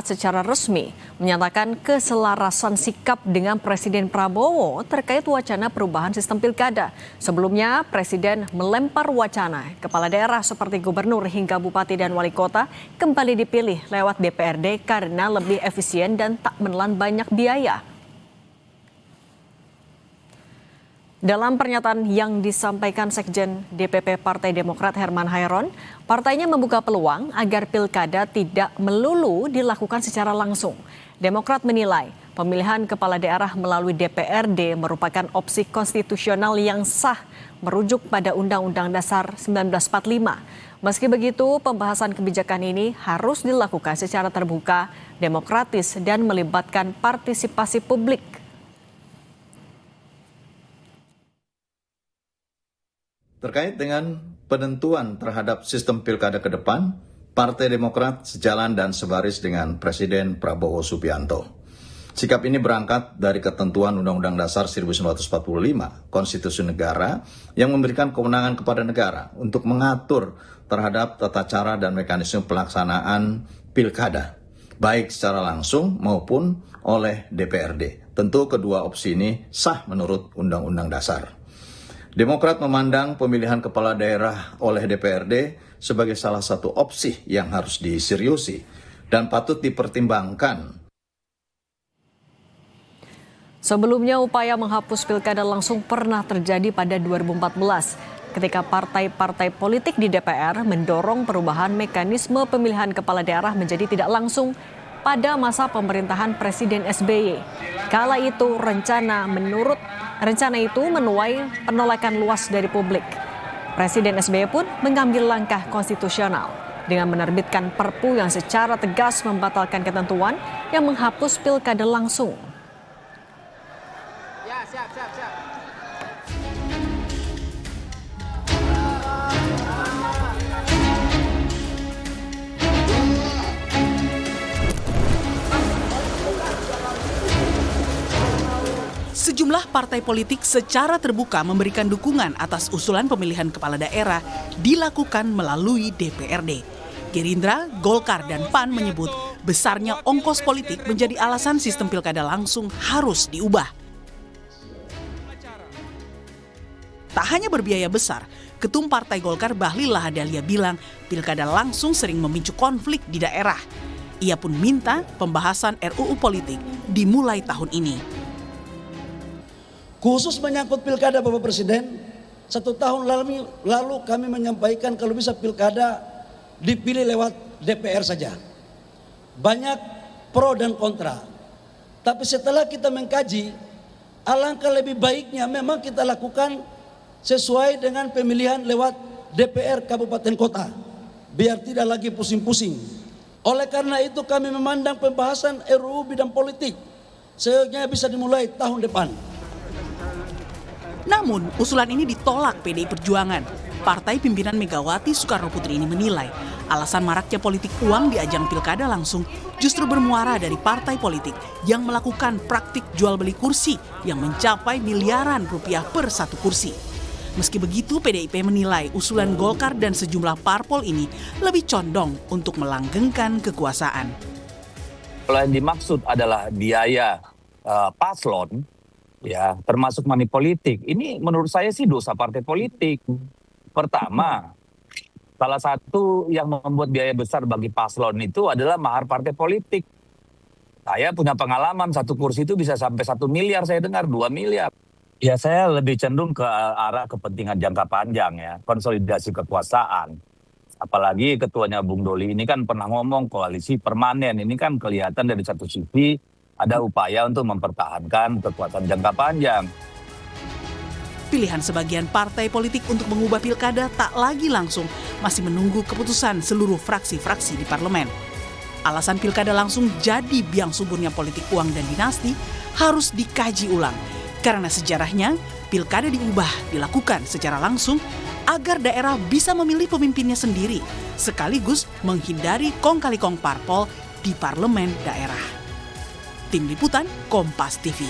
secara resmi menyatakan keselarasan sikap dengan Presiden Prabowo terkait wacana perubahan sistem pilkada. Sebelumnya, Presiden melempar wacana kepala daerah seperti gubernur hingga bupati dan wali kota kembali dipilih lewat DPRD karena lebih efisien dan tak menelan banyak biaya. Dalam pernyataan yang disampaikan Sekjen DPP Partai Demokrat Herman Hairon, partainya membuka peluang agar pilkada tidak melulu dilakukan secara langsung. Demokrat menilai pemilihan kepala daerah melalui DPRD merupakan opsi konstitusional yang sah merujuk pada Undang-Undang Dasar 1945. Meski begitu, pembahasan kebijakan ini harus dilakukan secara terbuka, demokratis, dan melibatkan partisipasi publik. Terkait dengan penentuan terhadap sistem pilkada ke depan, Partai Demokrat sejalan dan sebaris dengan Presiden Prabowo Subianto. Sikap ini berangkat dari ketentuan Undang-Undang Dasar 1945, Konstitusi Negara, yang memberikan kewenangan kepada negara untuk mengatur terhadap tata cara dan mekanisme pelaksanaan pilkada, baik secara langsung maupun oleh DPRD. Tentu kedua opsi ini sah menurut Undang-Undang Dasar. Demokrat memandang pemilihan kepala daerah oleh DPRD sebagai salah satu opsi yang harus diseriusi dan patut dipertimbangkan. Sebelumnya, upaya menghapus pilkada langsung pernah terjadi pada 2014 ketika partai-partai politik di DPR mendorong perubahan mekanisme pemilihan kepala daerah menjadi tidak langsung pada masa pemerintahan Presiden SBY. Kala itu rencana itu menuai penolakan luas dari publik. Presiden SBY pun mengambil langkah konstitusional dengan menerbitkan Perpu yang secara tegas membatalkan ketentuan yang menghapus pilkada langsung. Ya, siap. Sejumlah partai politik secara terbuka memberikan dukungan atas usulan pemilihan kepala daerah dilakukan melalui DPRD. Gerindra, Golkar, dan PAN menyebut besarnya ongkos politik menjadi alasan sistem pilkada langsung harus diubah. Tak hanya berbiaya besar, Ketum Partai Golkar Bahlil Lahadalia bilang pilkada langsung sering memicu konflik di daerah. Ia pun minta pembahasan RUU politik dimulai tahun ini. Khusus menyangkut pilkada Bapak Presiden, 1 tahun lalu kami menyampaikan kalau bisa pilkada dipilih lewat DPR saja. Banyak pro dan kontra. Tapi setelah kita mengkaji, alangkah lebih baiknya memang kita lakukan sesuai dengan pemilihan lewat DPR Kabupaten Kota. Biar tidak lagi pusing-pusing. Oleh karena itu kami memandang pembahasan RUU bidang politik seyogyanya bisa dimulai tahun depan. Namun, usulan ini ditolak PDI Perjuangan. Partai pimpinan Megawati Soekarno Putri ini menilai alasan maraknya politik uang di ajang pilkada langsung justru bermuara dari partai politik yang melakukan praktik jual beli kursi yang mencapai miliaran rupiah per satu kursi. Meski begitu, PDIP menilai usulan Golkar dan sejumlah parpol ini lebih condong untuk melanggengkan kekuasaan. Kalau yang dimaksud adalah biaya paslon, ya termasuk money politik, ini menurut saya sih dosa partai politik. Pertama, salah satu yang membuat biaya besar bagi paslon itu adalah mahar partai politik. Saya punya pengalaman, satu kursi itu bisa sampai 1 miliar, saya dengar 2 miliar. Ya saya lebih cenderung ke arah kepentingan jangka panjang ya, konsolidasi kekuasaan. Apalagi ketuanya Bung Doli ini kan pernah ngomong koalisi permanen, ini kan kelihatan dari satu sisi ada upaya untuk mempertahankan kekuatan jangka panjang. Pilihan sebagian partai politik untuk mengubah pilkada tak lagi langsung masih menunggu keputusan seluruh fraksi-fraksi di parlemen. Alasan pilkada langsung jadi biang suburnya politik uang dan dinasti harus dikaji ulang. Karena sejarahnya pilkada dilakukan secara langsung agar daerah bisa memilih pemimpinnya sendiri, sekaligus menghindari kong-kali-kong parpol di parlemen daerah. Tim Liputan Kompas TV.